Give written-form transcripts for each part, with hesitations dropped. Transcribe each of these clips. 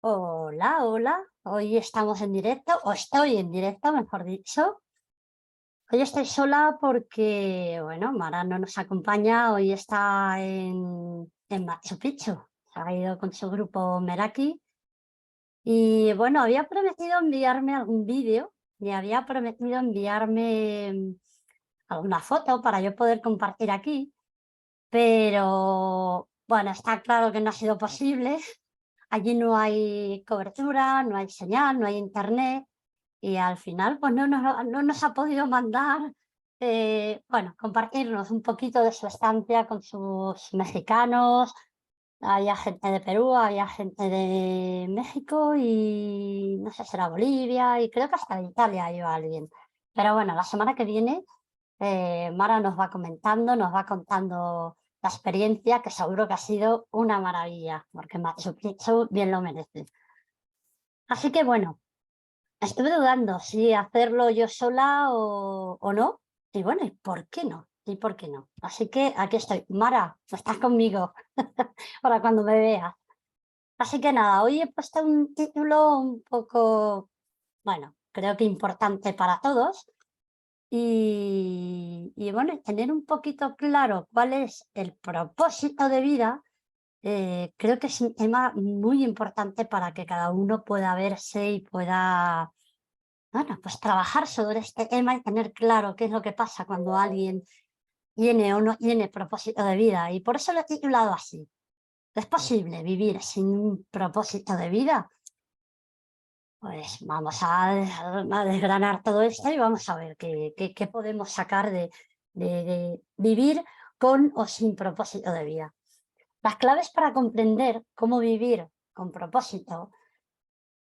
Hola, hola. Hoy estamos en directo, o estoy en directo, mejor dicho. Hoy estoy sola porque, bueno, Mara no nos acompaña. Hoy está en Machu Picchu. Se ha ido con su grupo Meraki. Y bueno, había prometido enviarme algún vídeo y había prometido enviarme alguna foto para yo poder compartir aquí. Pero, bueno, está claro que no ha sido posible. Allí no hay cobertura, no hay señal, no hay internet y al final pues no nos ha podido mandar, bueno, compartirnos un poquito de su estancia con sus mexicanos. Había gente de Perú, había gente de México y no sé, será Bolivia y creo que hasta de Italia iba alguien. Pero bueno, la semana que viene Mara nos va comentando, nos va contando la experiencia, que seguro que ha sido una maravilla, porque Machu Picchu bien lo merece. Así que bueno, estuve dudando si hacerlo yo sola o no. Y bueno, ¿y por qué no? ¿Y por qué no? Así que aquí estoy. Mara, estás conmigo para cuando me veas. Así que nada, hoy he puesto un título un poco, bueno, creo que importante para todos. Y bueno, tener un poquito claro cuál es el propósito de vida, creo que es un tema muy importante para que cada uno pueda verse y pueda, bueno, pues trabajar sobre este tema y tener claro qué es lo que pasa cuando alguien tiene o no tiene propósito de vida. Y por eso lo he titulado así. ¿Es posible vivir sin un propósito de vida? Pues vamos a desgranar todo esto y vamos a ver qué podemos sacar de vivir con o sin propósito de vida. Las claves para comprender cómo vivir con propósito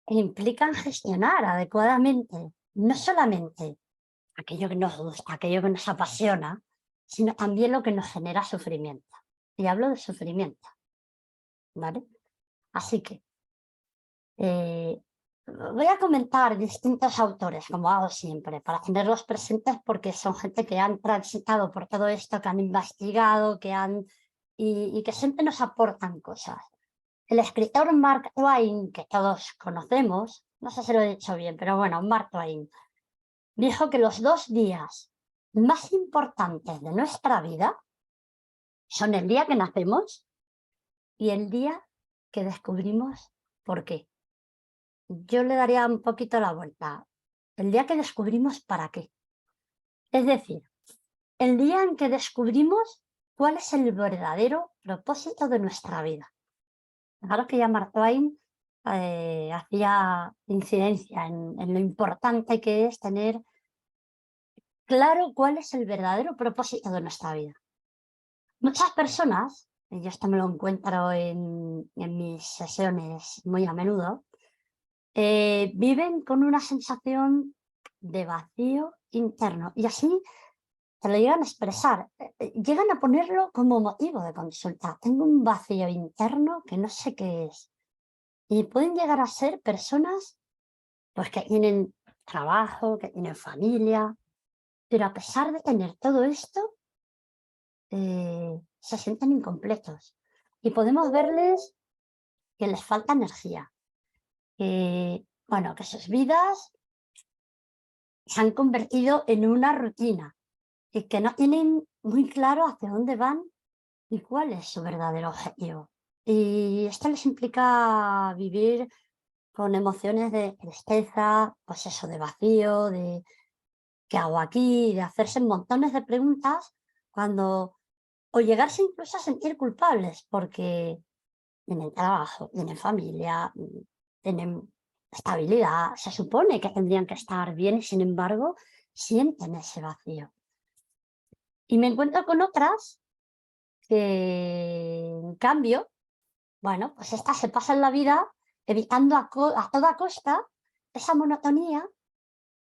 implican gestionar adecuadamente no solamente aquello que nos gusta, aquello que nos apasiona, sino también lo que nos genera sufrimiento. Y hablo de sufrimiento, ¿vale? Así que Eh, voy a comentar distintos autores, como hago siempre, para tenerlos presentes porque son gente que han transitado por todo esto, que han investigado, y que siempre nos aportan cosas. El escritor Mark Twain, que todos conocemos, no sé si lo he dicho bien, pero bueno, Mark Twain, dijo que los 2 días más importantes de nuestra vida son el día que nacemos y el día que descubrimos por qué. Yo le daría un poquito la vuelta. El día que descubrimos para qué. Es decir, el día en que descubrimos cuál es el verdadero propósito de nuestra vida. Claro que ya Mark Twain hacía incidencia en lo importante que es tener claro cuál es el verdadero propósito de nuestra vida. Muchas personas, y yo esto me lo encuentro en mis sesiones muy a menudo, viven con una sensación de vacío interno y así te lo llegan a expresar, llegan a ponerlo como motivo de consulta. Tengo un vacío interno que no sé qué es. Y pueden llegar a ser personas pues que tienen trabajo, que tienen familia, pero a pesar de tener todo esto, se sienten incompletos. Y podemos verles que les falta energía, que, bueno, que sus vidas se han convertido en una rutina y que no tienen muy claro hacia dónde van y cuál es su verdadero objetivo. Y esto les implica vivir con emociones de tristeza, pues eso, de vacío, de ¿qué hago aquí? De hacerse montones de preguntas cuando, o llegarse incluso a sentir culpables porque tienen trabajo, tienen familia, tienen estabilidad, se supone que tendrían que estar bien y sin embargo sienten ese vacío. Y me encuentro con otras que, en cambio, bueno, pues estas se pasan la vida evitando a toda costa esa monotonía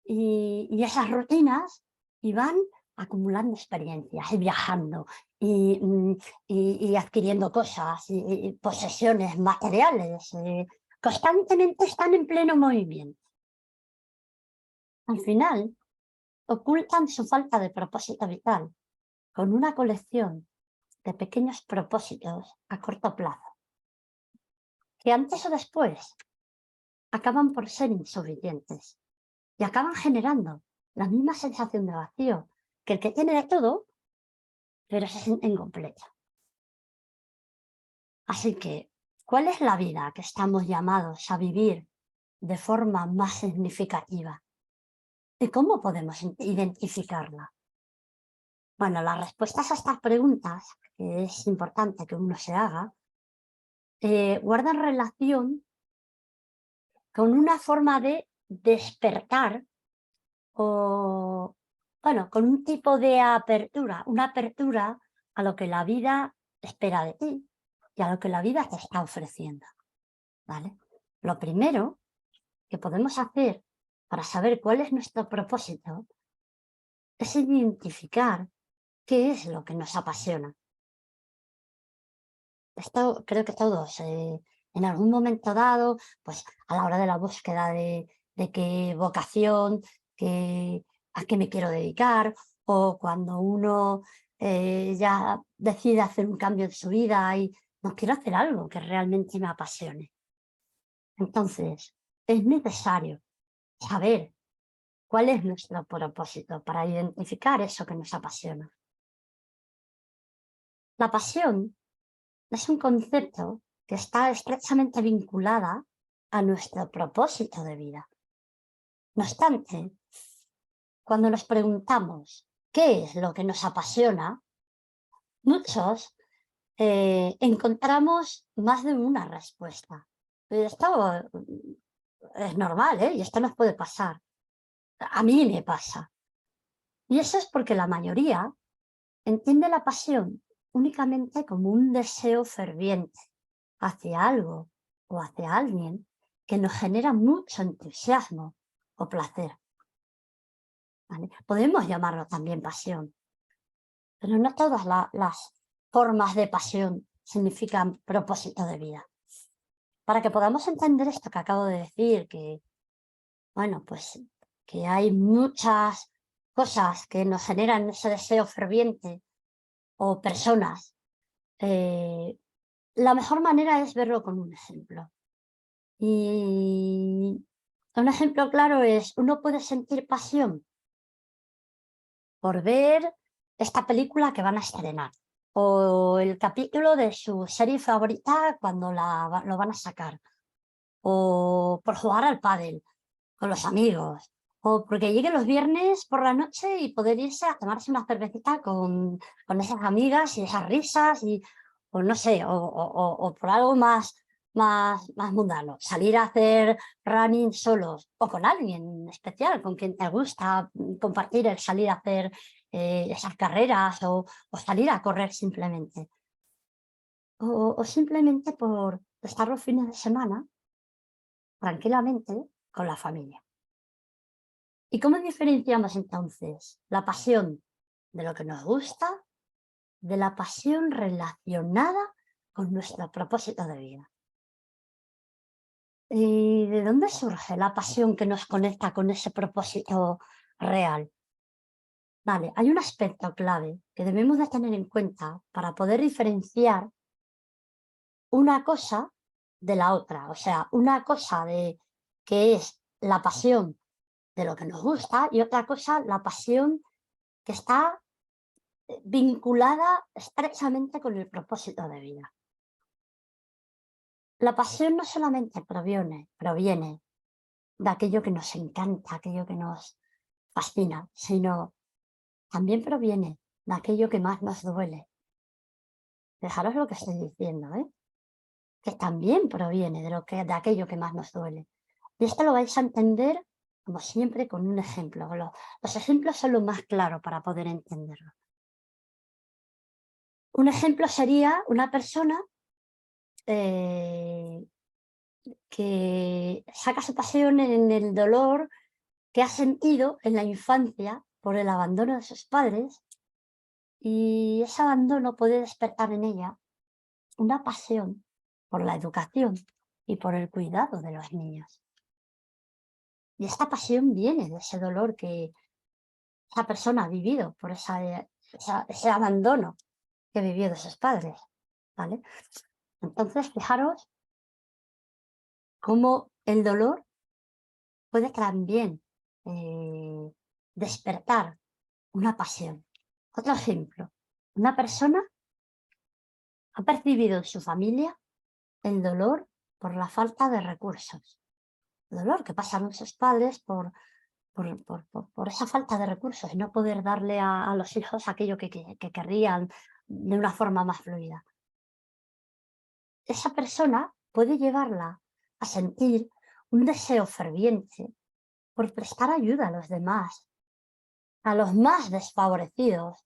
y esas rutinas y van acumulando experiencias y viajando y, y adquiriendo cosas y posesiones materiales. Constantemente están en pleno movimiento. Al final, ocultan su falta de propósito vital con una colección de pequeños propósitos a corto plazo, que antes o después acaban por ser insuficientes y acaban generando la misma sensación de vacío que el que tiene de todo, pero se siente incompleto. Así que, ¿cuál es la vida que estamos llamados a vivir de forma más significativa? ¿Y cómo podemos identificarla? Bueno, las respuestas a estas preguntas, que es importante que uno se haga, guardan relación con una forma de despertar o, bueno, con un tipo de apertura, una apertura a lo que la vida espera de ti y a lo que la vida te está ofreciendo, ¿vale? Lo primero que podemos hacer para saber cuál es nuestro propósito es identificar qué es lo que nos apasiona. Esto creo que todos, en algún momento dado, pues a la hora de la búsqueda de qué vocación, a qué me quiero dedicar, o cuando uno ya decide hacer un cambio en su vida y no quiero hacer algo que realmente me apasione. Entonces, es necesario saber cuál es nuestro propósito para identificar eso que nos apasiona. La pasión es un concepto que está estrechamente vinculada a nuestro propósito de vida. No obstante, cuando nos preguntamos qué es lo que nos apasiona, muchos encontramos más de una respuesta. Y esto es normal, ¿eh? Y esto nos puede pasar. A mí me pasa. Y eso es porque la mayoría entiende la pasión únicamente como un deseo ferviente hacia algo o hacia alguien que nos genera mucho entusiasmo o placer, ¿vale? Podemos llamarlo también pasión, pero no todas las formas de pasión significan propósito de vida. Para que podamos entender esto que acabo de decir, que, bueno, pues que hay muchas cosas que nos generan ese deseo ferviente o personas, la mejor manera es verlo con un ejemplo. Y un ejemplo claro es, uno puede sentir pasión por ver esta película que van a estrenar, o el capítulo de su serie favorita cuando lo van a sacar, o por jugar al pádel con los amigos, o porque lleguen los viernes por la noche y poder irse a tomarse una cervecita con esas amigas y esas risas, o no sé, o por algo más mundano, salir a hacer running solos o con alguien especial, con quien te gusta compartir el salir a hacer esas carreras o salir a correr simplemente. O simplemente por estar los fines de semana tranquilamente con la familia. ¿Y cómo diferenciamos entonces la pasión de lo que nos gusta de la pasión relacionada con nuestro propósito de vida? ¿Y de dónde surge la pasión que nos conecta con ese propósito real? Vale, hay un aspecto clave que debemos de tener en cuenta para poder diferenciar una cosa de la otra. O sea, una cosa de que es la pasión de lo que nos gusta y otra cosa, la pasión que está vinculada estrechamente con el propósito de vida. La pasión no solamente proviene de aquello que nos encanta, aquello que nos fascina, sino también proviene de aquello que más nos duele. Fijaros lo que estoy diciendo, ¿eh? Que también proviene de aquello que más nos duele. Y esto lo vais a entender, como siempre, con un ejemplo. Los ejemplos son lo más claro para poder entenderlo. Un ejemplo sería una persona eh, que saca su pasión en el dolor que ha sentido en la infancia por el abandono de sus padres, y ese abandono puede despertar en ella una pasión por la educación y por el cuidado de los niños. Y esta pasión viene de ese dolor que esa persona ha vivido por ese abandono que vivió de sus padres, ¿vale? Entonces, fijaros cómo el dolor puede también eh, despertar una pasión. Otro ejemplo, una persona ha percibido en su familia el dolor por la falta de recursos. El dolor que pasan muchos padres por esa falta de recursos y no poder darle a los hijos aquello que querrían de una forma más fluida. Esa persona puede llevarla a sentir un deseo ferviente por prestar ayuda a los demás, a los más desfavorecidos,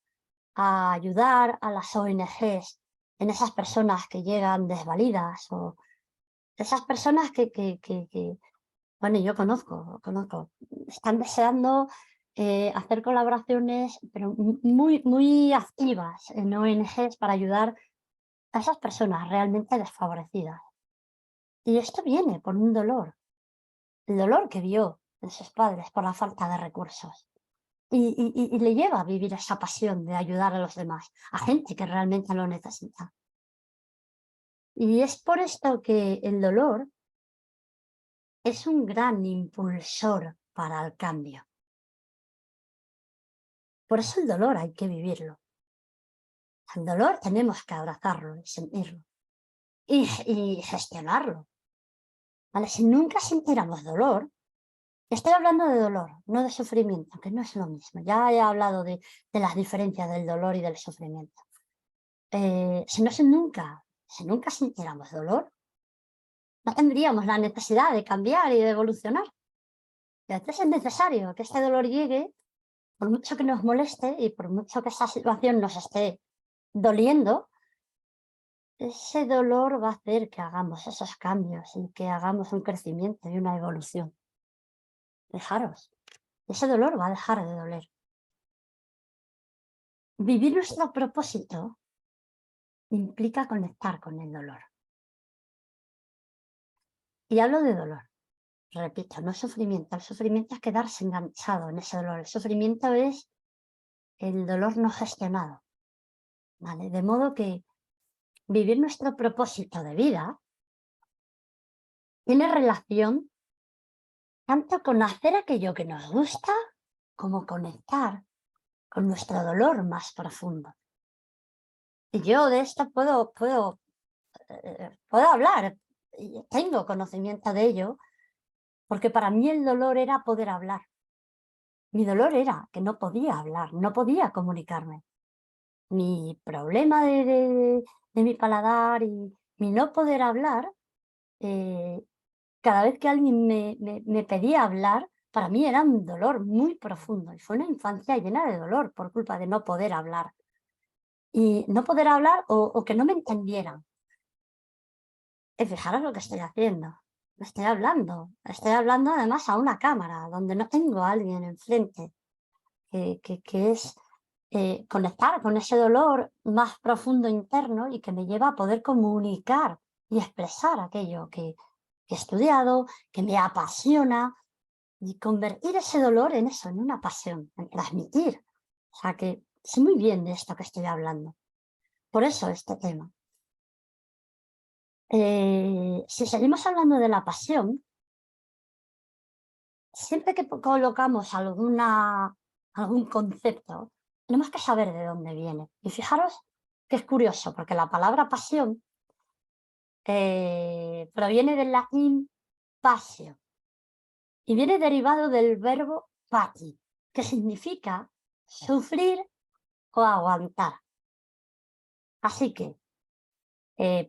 a ayudar a las ONGs en esas personas que llegan desvalidas o esas personas bueno, yo conozco, están deseando hacer colaboraciones, pero muy activas en ONGs para ayudar a esas personas realmente desfavorecidas. Y esto viene por un dolor, el dolor que vio en sus padres por la falta de recursos. Y le lleva a vivir esa pasión de ayudar a los demás, a gente que realmente lo necesita. Y es por esto que el dolor es un gran impulsor para el cambio. Por eso el dolor hay que vivirlo. El dolor tenemos que abrazarlo y sentirlo y gestionarlo. ¿Vale? Si nunca sintiéramos dolor, estoy hablando de dolor, no de sufrimiento, que no es lo mismo. Ya he hablado de las diferencias del dolor y del sufrimiento. Si nunca sintiéramos dolor, no tendríamos la necesidad de cambiar y de evolucionar. Y entonces es necesario que este dolor llegue, por mucho que nos moleste y por mucho que esa situación nos esté doliendo, ese dolor va a hacer que hagamos esos cambios y que hagamos un crecimiento y una evolución. Dejaros. Ese dolor va a dejar de doler. Vivir nuestro propósito implica conectar con el dolor. Y hablo de dolor. Repito, no sufrimiento. El sufrimiento es quedarse enganchado en ese dolor. El sufrimiento es el dolor no gestionado. ¿Vale? De modo que vivir nuestro propósito de vida tiene relación tanto con hacer aquello que nos gusta como conectar con nuestro dolor más profundo. Y yo de esto puedo hablar, y tengo conocimiento de ello, porque para mí el dolor era poder hablar. Mi dolor era que no podía hablar, no podía comunicarme. Mi problema de mi paladar y mi no poder hablar, eh, cada vez que alguien me pedía hablar, para mí era un dolor muy profundo. Y fue una infancia llena de dolor por culpa de no poder hablar. Y no poder hablar o que no me entendieran. Y fijaros lo que estoy haciendo. Estoy hablando además a una cámara, donde no tengo a alguien enfrente, que es conectar con ese dolor más profundo interno y que me lleva a poder comunicar y expresar aquello que he estudiado, que me apasiona, y convertir ese dolor en eso, en una pasión, en transmitir. O sea que sé muy bien de esto que estoy hablando. Por eso este tema. Si seguimos hablando de la pasión, siempre que colocamos algún concepto, tenemos que saber de dónde viene. Y fijaros que es curioso, porque la palabra pasión proviene del latín passio y viene derivado del verbo pati, que significa sufrir o aguantar. Así que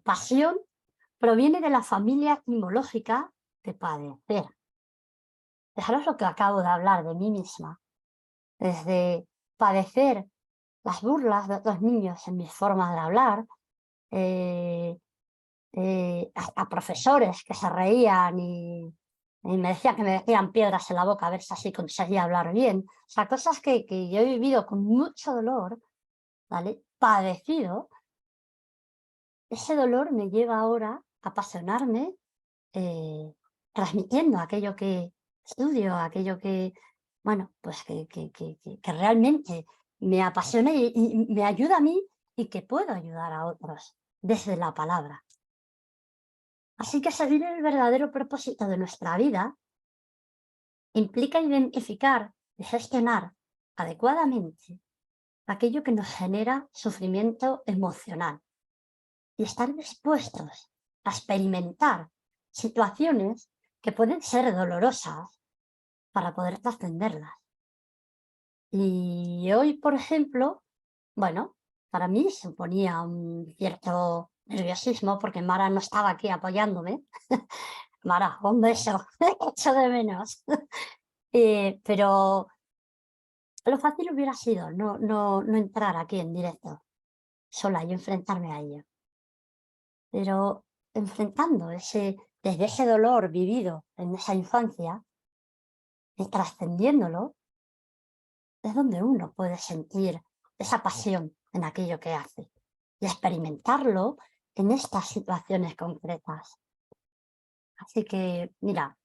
pasión proviene de la familia etimológica de padecer. Fijaros lo que acabo de hablar de mí misma. Desde padecer las burlas de otros niños en mis formas de hablar, eh, a profesores que se reían y me decían que me metían piedras en la boca a ver si así conseguía hablar bien. O sea, cosas que yo he vivido con mucho dolor, ¿vale? Padecido. Ese dolor me lleva ahora a apasionarme eh, transmitiendo aquello que estudio, aquello que, bueno, pues que realmente me apasiona y me ayuda a mí y que puedo ayudar a otros desde la palabra. Así que seguir el verdadero propósito de nuestra vida implica identificar y gestionar adecuadamente aquello que nos genera sufrimiento emocional y estar dispuestos a experimentar situaciones que pueden ser dolorosas para poder trascenderlas. Y hoy, por ejemplo, bueno, para mí suponía un cierto nerviosismo porque Mara no estaba aquí apoyándome. Mara, un beso, echo de menos. Pero lo fácil hubiera sido no entrar aquí en directo sola y enfrentarme a ello. Pero enfrentando desde ese dolor vivido en esa infancia y trascendiéndolo, es donde uno puede sentir esa pasión en aquello que hace y experimentarlo en estas situaciones concretas. Así que, mira,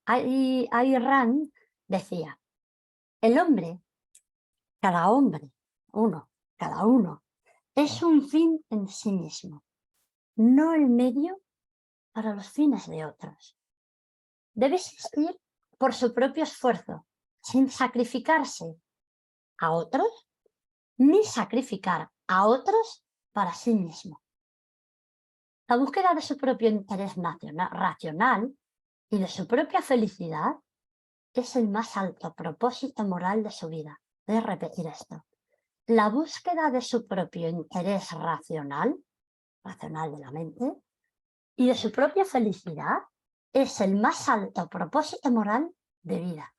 Ayn Rand decía, el hombre, cada uno, es un fin en sí mismo, no el medio para los fines de otros. Debe existir por su propio esfuerzo, sin sacrificarse a otros, ni sacrificar a otros para sí mismo. La búsqueda de su propio interés racional y de su propia felicidad es el más alto propósito moral de su vida. Voy a repetir esto. La búsqueda de su propio interés racional de la mente, y de su propia felicidad es el más alto propósito moral de vida.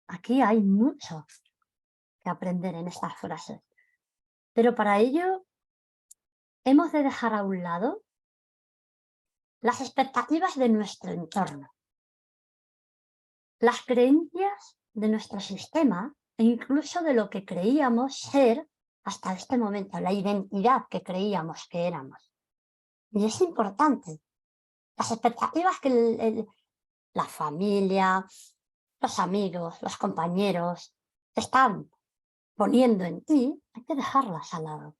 Aquí hay mucho que aprender en estas frases, pero para ello hemos de dejar a un lado las expectativas de nuestro entorno, las creencias de nuestro sistema e incluso de lo que creíamos ser hasta este momento, la identidad que creíamos que éramos. Y es importante, las expectativas que la familia, los amigos, los compañeros están poniendo en ti, hay que dejarlas al lado.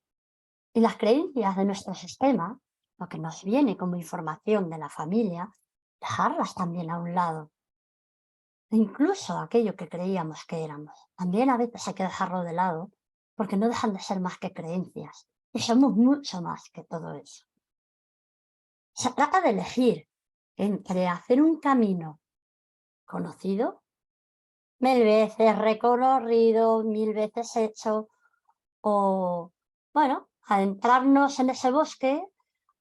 Y las creencias de nuestro sistema, lo que nos viene como información de la familia, dejarlas también a un lado. E incluso aquello que creíamos que éramos. También a veces hay que dejarlo de lado, porque no dejan de ser más que creencias. Y somos mucho más que todo eso. Se trata de elegir entre hacer un camino conocido, mil veces recorrido, mil veces hecho, o, bueno, adentrarnos en ese bosque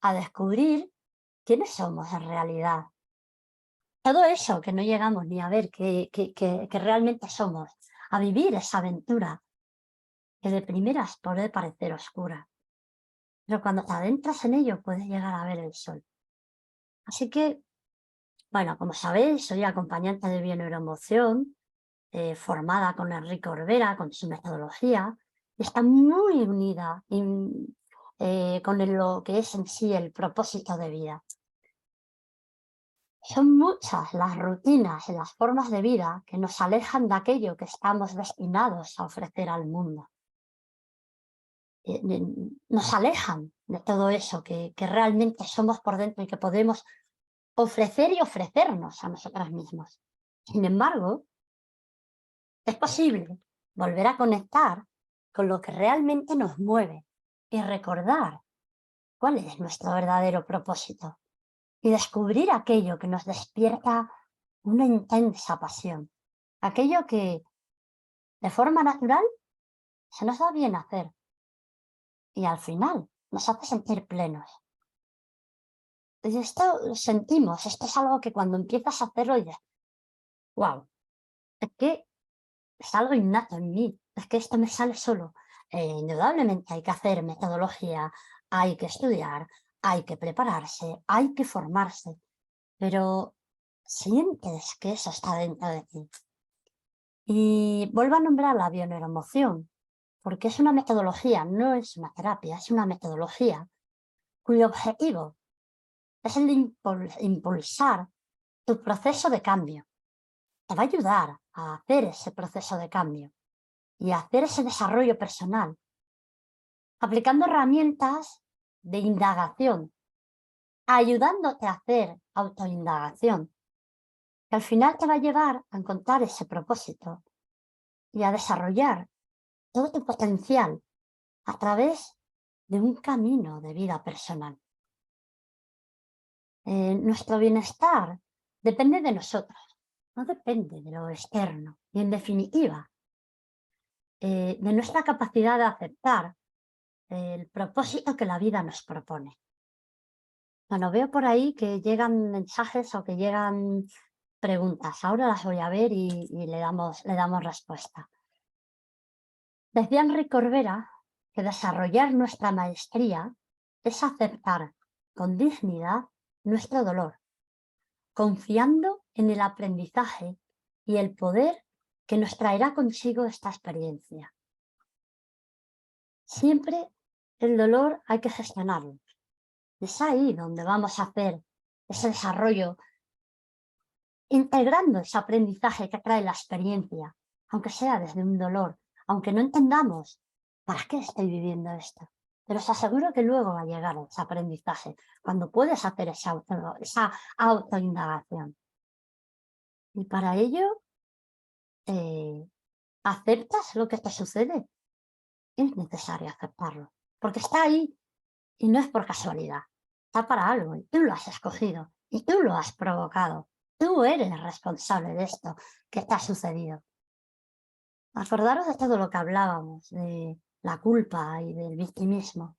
a descubrir quiénes somos en realidad. Todo eso que no llegamos ni a ver que realmente somos, a vivir esa aventura que de primeras puede parecer oscura, pero cuando te adentras en ello puedes llegar a ver el sol. Así que, bueno, como sabéis, soy acompañante de bioneuroemoción, formada con Enrique Orbera, con su metodología, y está muy unida con lo que es en sí el propósito de vida. Son muchas las rutinas y las formas de vida que nos alejan de aquello que estamos destinados a ofrecer al mundo. Nos alejan de todo eso que realmente somos por dentro y que podemos ofrecer y ofrecernos a nosotras mismos. Sin embargo, es posible volver a conectar con lo que realmente nos mueve y recordar cuál es nuestro verdadero propósito y descubrir aquello que nos despierta una intensa pasión, aquello que de forma natural se nos da bien hacer y al final nos hace sentir plenos. Y esto lo sentimos, esto es algo que cuando empiezas a hacerlo dices, wow, es que es algo innato en mí, es que esto me sale solo. Indudablemente hay que hacer metodología, hay que estudiar, hay que prepararse, hay que formarse, pero sientes que eso está dentro de ti. Y vuelvo a nombrar la bioneuroemoción, porque es una metodología, no es una terapia, es una metodología cuyo objetivo es el de impulsar tu proceso de cambio. Te va a ayudar a hacer ese proceso de cambio y a hacer ese desarrollo personal, aplicando herramientas de indagación, ayudándote a hacer autoindagación que al final te va a llevar a encontrar ese propósito y a desarrollar todo tu potencial a través de un camino de vida personal. Nuestro bienestar depende de nosotros, no depende de lo externo. Y en definitiva, de nuestra capacidad de aceptar el propósito que la vida nos propone. Bueno, veo por ahí que llegan mensajes o que llegan preguntas. Ahora las voy a ver y le damos respuesta. Decía Enrique Corbera que desarrollar nuestra maestría es aceptar con dignidad nuestro dolor, confiando en el aprendizaje y el poder que nos traerá consigo esta experiencia. Siempre el dolor hay que gestionarlo. Es ahí donde vamos a hacer ese desarrollo, integrando ese aprendizaje que trae la experiencia, aunque sea desde un dolor, aunque no entendamos para qué estoy viviendo esto. Pero os aseguro que luego va a llegar ese aprendizaje, cuando puedes hacer esa autoindagación. Y para ello, eh, aceptas lo que te sucede. Es necesario aceptarlo, porque está ahí y no es por casualidad. Está para algo y tú lo has escogido y tú lo has provocado. Tú eres responsable de esto que te ha sucedido. Acordaros de todo lo que hablábamos, de la culpa y del victimismo.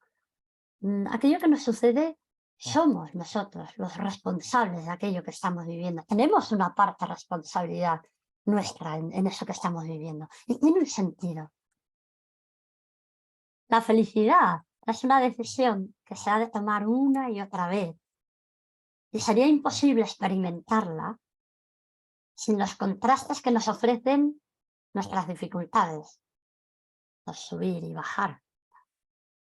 Aquello que nos sucede, somos nosotros los responsables de aquello que estamos viviendo. Tenemos una parte de responsabilidad nuestra en eso que estamos viviendo. Y tiene un sentido. La felicidad es una decisión que se ha de tomar una y otra vez. Y sería imposible experimentarla sin los contrastes que nos ofrecen nuestras dificultades, los subir y bajar.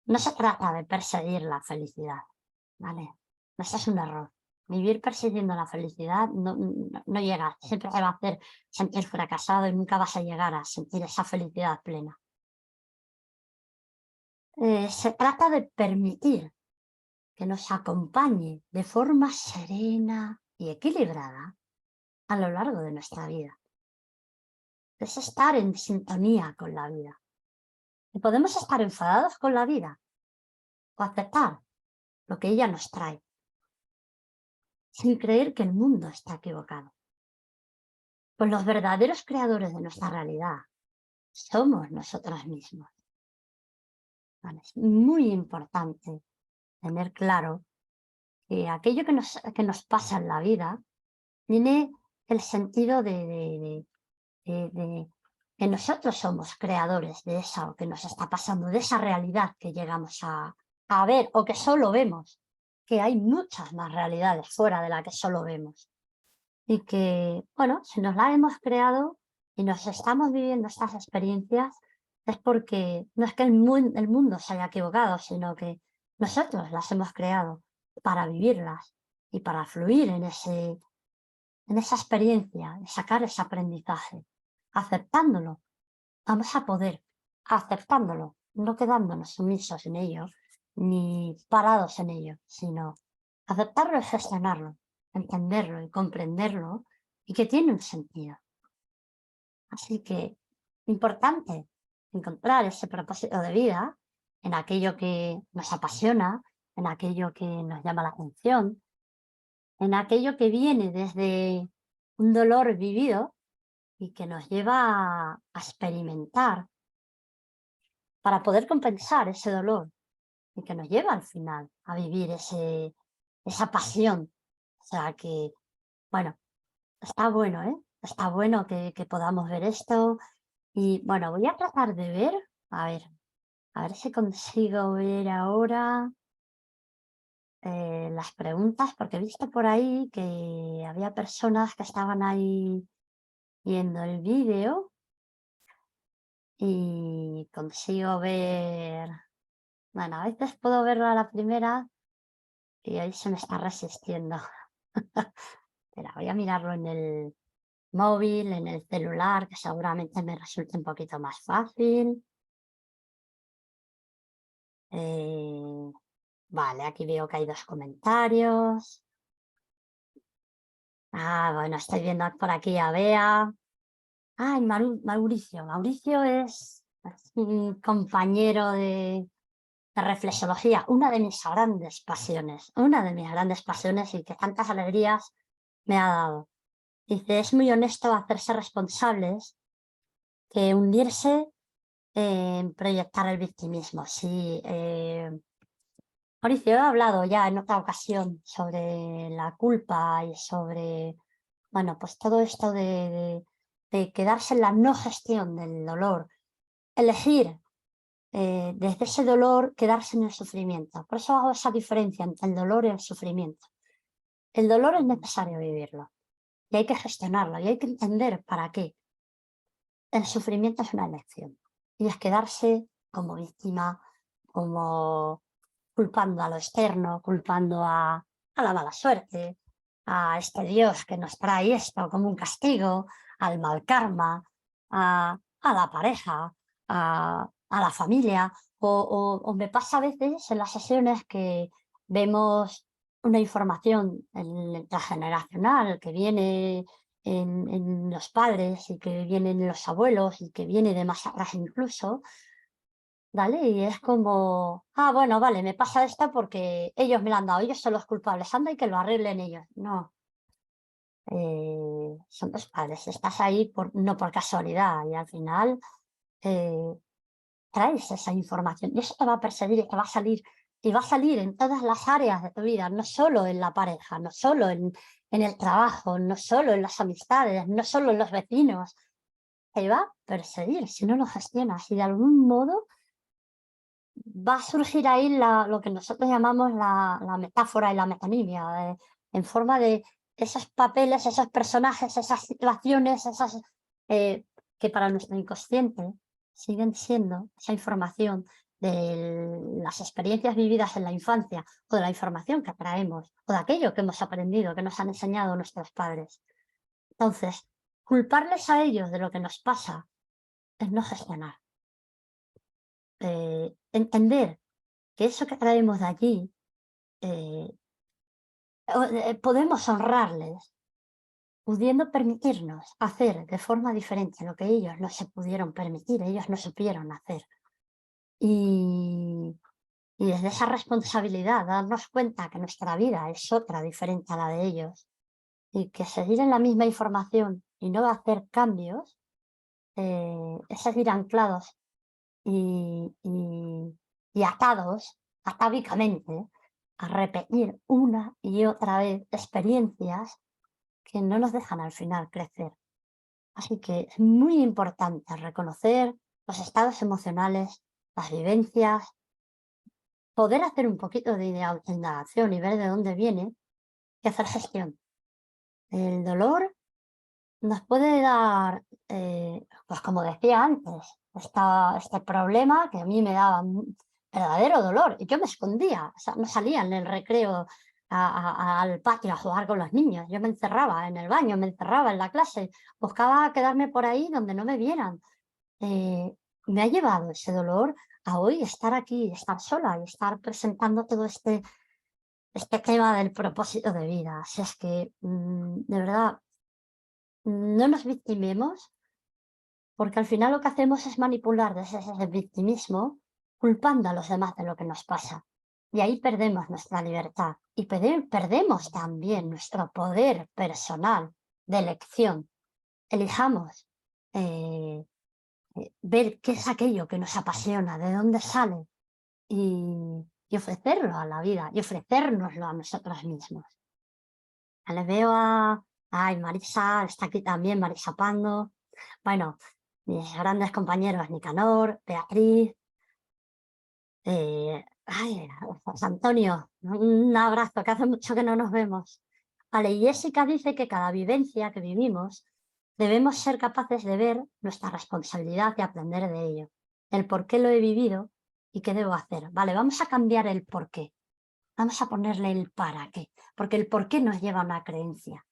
No se trata de perseguir la felicidad, ¿vale? Ese es un error. Vivir persiguiendo la felicidad no llega, siempre te va a hacer sentir fracasado y nunca vas a llegar a sentir esa felicidad plena. Se trata de permitir que nos acompañe de forma serena y equilibrada a lo largo de nuestra vida. Es estar en sintonía con la vida. Y podemos estar enfadados con la vida o aceptar lo que ella nos trae, sin creer que el mundo está equivocado. Pues los verdaderos creadores de nuestra realidad somos nosotros mismos. ¿Vale? Es muy importante tener claro que aquello que nos pasa en la vida tiene el sentido de que nosotros somos creadores de eso que nos está pasando, de esa realidad que llegamos a ver o que solo vemos, que hay muchas más realidades fuera de la que solo vemos. Y que, bueno, si nos la hemos creado y nos estamos viviendo estas experiencias, es porque no es que el mundo se haya equivocado, sino que nosotros las hemos creado para vivirlas y para fluir en esa experiencia, y sacar ese aprendizaje. Aceptándolo, vamos a poder, aceptándolo, no quedándonos sumisos en ello, ni parados en ello, sino aceptarlo y gestionarlo, entenderlo y comprenderlo, y que tiene un sentido. Así que, importante encontrar ese propósito de vida en aquello que nos apasiona, en aquello que nos llama la atención, en aquello que viene desde un dolor vivido y que nos lleva a experimentar para poder compensar ese dolor y que nos lleva al final a vivir esa pasión. O sea que, bueno, está bueno, ¿eh? Está bueno que podamos ver esto. Y bueno, voy a tratar de ver, a ver, a ver si consigo ver ahora las preguntas, porque he visto por ahí que había personas que estaban ahí viendo el vídeo y consigo ver, bueno, a veces puedo verlo a la primera y ahí se me está resistiendo. Espera, voy a mirarlo en el móvil, en el celular, que seguramente me resulte un poquito más fácil. Eh, vale, aquí veo que hay dos comentarios. Bueno, estoy viendo por aquí a Bea. Ay, Mauricio. Mauricio es un compañero de reflexología, una de mis grandes pasiones y que tantas alegrías me ha dado. Dice, es muy honesto hacerse responsables que hundirse en proyectar el victimismo. Sí, Mauricio, he hablado ya en otra ocasión sobre la culpa y sobre, bueno, pues todo esto de quedarse en la no gestión del dolor, elegir desde ese dolor quedarse en el sufrimiento. Por eso hago esa diferencia entre el dolor y el sufrimiento. El dolor es necesario vivirlo y hay que gestionarlo y hay que entender para qué. El sufrimiento es una elección y es quedarse como víctima, como culpando a lo externo, culpando a la mala suerte, a este Dios que nos trae esto como un castigo, al mal karma, a la pareja, a la familia. O me pasa a veces en las sesiones que vemos una información transgeneracional que viene en los padres y que viene en los abuelos y que viene de más atrás incluso, ¿vale? Y es como, bueno, vale, me pasa esto porque ellos me lo han dado, ellos son los culpables, anda y que lo arreglen ellos. No, son tus padres, estás ahí no por casualidad y al final eh, traes esa información y eso te va a perseguir y te va a salir y va a salir en todas las áreas de tu vida, no solo en la pareja, no solo en el trabajo, no solo en las amistades, no solo en los vecinos, te va a perseguir si no lo gestionas y de algún modo va a surgir ahí lo que nosotros llamamos la metáfora y la metonimia, en forma de esos papeles, esos personajes, esas situaciones, que para nuestro inconsciente siguen siendo esa información de las experiencias vividas en la infancia o de la información que traemos o de aquello que hemos aprendido, que nos han enseñado nuestros padres. Entonces, culparles a ellos de lo que nos pasa es no gestionar. Entender que eso que traemos de allí, eh, podemos honrarles, pudiendo permitirnos hacer de forma diferente lo que ellos no se pudieron permitir, ellos no supieron hacer. Y, y desde esa responsabilidad, darnos cuenta que nuestra vida es otra diferente a la de ellos y que seguir en la misma información y no hacer cambios, es seguir anclados y atados atávicamente a repetir una y otra vez experiencias que no nos dejan al final crecer. Así que es muy importante reconocer los estados emocionales, las vivencias, poder hacer un poquito de indagación y ver de dónde viene y hacer gestión. El dolor nos puede dar, pues como decía antes, este problema que a mí me daba verdadero dolor y yo me escondía, o sea, no salía en el recreo al patio a jugar con los niños, yo me encerraba en el baño, me encerraba en la clase, buscaba quedarme por ahí donde no me vieran. Me ha llevado ese dolor a hoy estar aquí, estar sola y estar presentando todo este tema del propósito de vida. Así es que, de verdad, no nos victimemos, porque al final lo que hacemos es manipular desde ese victimismo, culpando a los demás de lo que nos pasa. Y ahí perdemos nuestra libertad y perdemos también nuestro poder personal de elección. Elijamos ver qué es aquello que nos apasiona, de dónde sale y ofrecerlo a la vida y ofrecérnoslo a nosotros mismos. Le veo ay, Marisa, está aquí también, Marisa Pando. Bueno, mis grandes compañeros Nicanor, Beatriz, ay, José Antonio, un abrazo, que hace mucho que no nos vemos. Vale, y Jessica dice que cada vivencia que vivimos debemos ser capaces de ver nuestra responsabilidad y aprender de ello, el por qué lo he vivido y qué debo hacer. Vale, vamos a cambiar el por qué, vamos a ponerle el para qué, porque el por qué nos lleva a una creencia.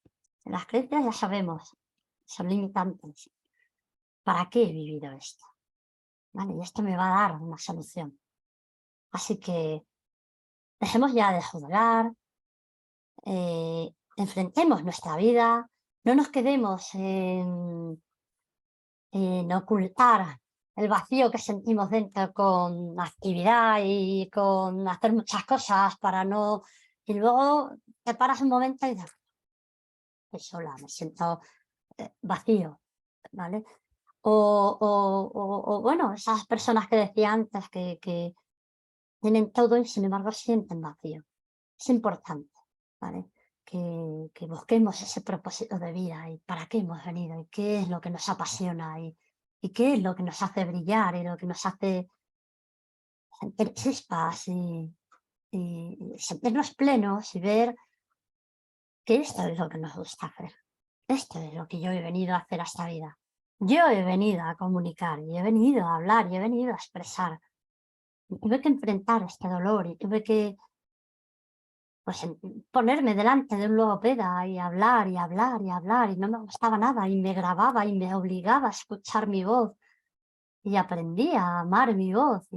Las creencias ya sabemos, son limitantes. ¿Para qué he vivido esto? ¿Vale? Y esto me va a dar una solución. Así que dejemos ya de juzgar, enfrentemos nuestra vida, no nos quedemos en ocultar el vacío que sentimos dentro con actividad y con hacer muchas cosas para no... Y luego te paras un momento y dices, estoy sola, me siento vacío, ¿vale? Bueno, esas personas que decía antes que tienen todo y sin embargo sienten vacío. Es importante, ¿vale? Que busquemos ese propósito de vida y para qué hemos venido y qué es lo que nos apasiona y qué es lo que nos hace brillar y lo que nos hace sentir chispas y sentirnos plenos y ver que esto es lo que nos gusta hacer. Esto es lo que yo he venido a hacer a esta vida. Yo he venido a comunicar y he venido a hablar y he venido a expresar. Y tuve que enfrentar este dolor y tuve que pues, ponerme delante de un logopeda y hablar y hablar y hablar y no me gustaba nada y me grababa y me obligaba a escuchar mi voz y aprendí a amar mi voz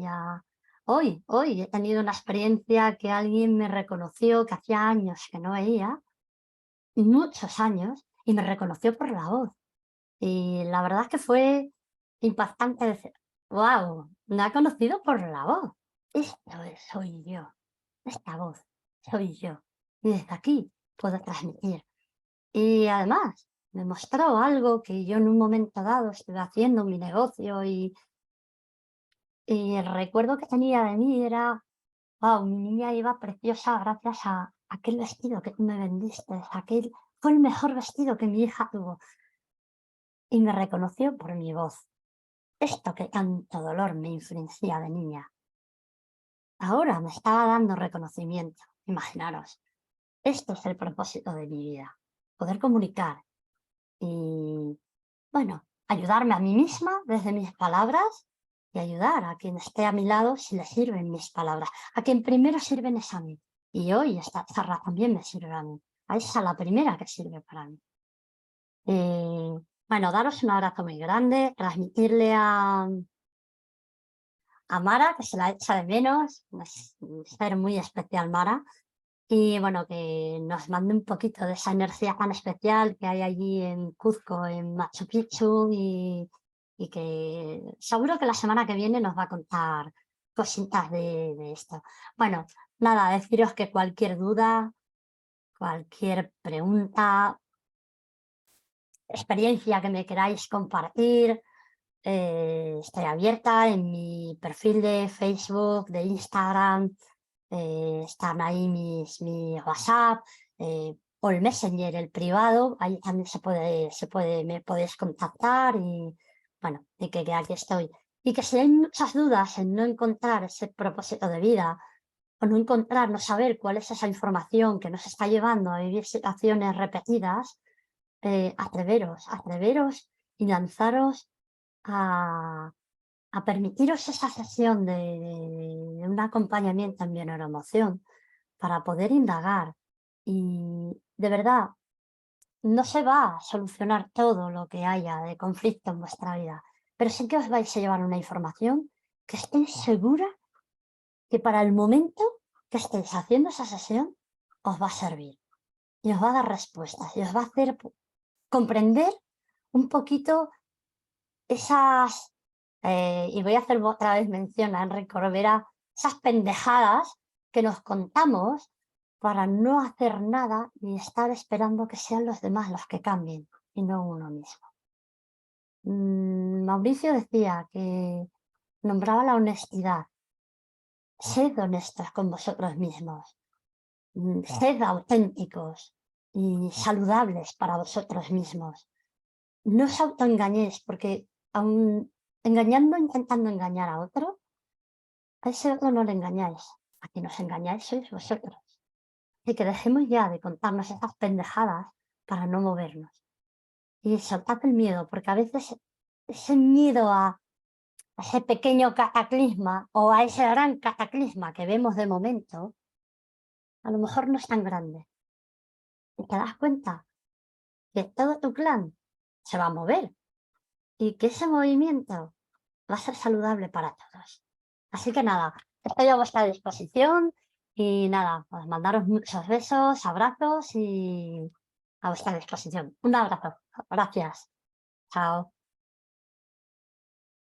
hoy he tenido una experiencia que alguien me reconoció que hacía años que no veía, muchos años, y me reconoció por la voz. Y la verdad es que fue impactante decir, wow, me ha conocido por la voz. Soy yo, esta voz soy yo. Y desde aquí puedo transmitir. Y además me mostró algo que yo en un momento dado estuve haciendo mi negocio y el recuerdo que tenía de mí era, wow, mi niña iba preciosa gracias a aquel vestido que tú me vendiste. Fue el mejor vestido que mi hija tuvo. Y me reconoció por mi voz. Esto que tanto dolor me infringía de niña, ahora me estaba dando reconocimiento. Imaginaros, esto es el propósito de mi vida, poder comunicar y, bueno, ayudarme a mí misma desde mis palabras y ayudar a quien esté a mi lado si le sirven mis palabras. A quien primero sirven es a mí. Y hoy esta charla también me sirve a mí. A esa la primera que sirve para mí. Bueno, daros un abrazo muy grande, transmitirle a Mara, que se la echa de menos, es un ser muy especial Mara, y bueno, que nos mande un poquito de esa energía tan especial que hay allí en Cuzco, en Machu Picchu, y que seguro que la semana que viene nos va a contar cositas de esto. Bueno, nada, deciros que cualquier duda, cualquier pregunta, experiencia que me queráis compartir, estoy abierta en mi perfil de Facebook, de Instagram, están ahí mi WhatsApp o el Messenger, el privado, ahí también me podéis contactar y bueno, que aquí estoy. Y que si hay muchas dudas en no encontrar ese propósito de vida o no encontrar, no saber cuál es esa información que nos está llevando a vivir situaciones repetidas, atreveros y lanzaros a, a permitiros esa sesión de un acompañamiento en bioneuroemoción para poder indagar. Y de verdad, no se va a solucionar todo lo que haya de conflicto en vuestra vida, pero sí que os vais a llevar una información que estoy segura que para el momento que estéis haciendo esa sesión os va a servir y os va a dar respuestas y os va a hacer comprender un poquito esas, y voy a hacer otra vez mención a Enrique Corbera, esas pendejadas que nos contamos para no hacer nada y estar esperando que sean los demás los que cambien y no uno mismo. Mauricio decía que nombraba la honestidad. Sed honestos con vosotros mismos, sed auténticos y saludables para vosotros mismos. No os autoengañéis porque aun intentando engañar a otro, a ese otro no le engañáis. A quien os engañáis sois vosotros. Y que dejemos ya de contarnos esas pendejadas para no movernos. Y soltad el miedo, porque a veces ese miedo a ese pequeño cataclisma o a ese gran cataclisma que vemos de momento, a lo mejor no es tan grande. Y te das cuenta que todo tu plan se va a mover y que ese movimiento va a ser saludable para todos. Así que nada, estoy a vuestra disposición Y nada, pues mandaros muchos besos, abrazos y a vuestra disposición. Un abrazo. Gracias. Chao.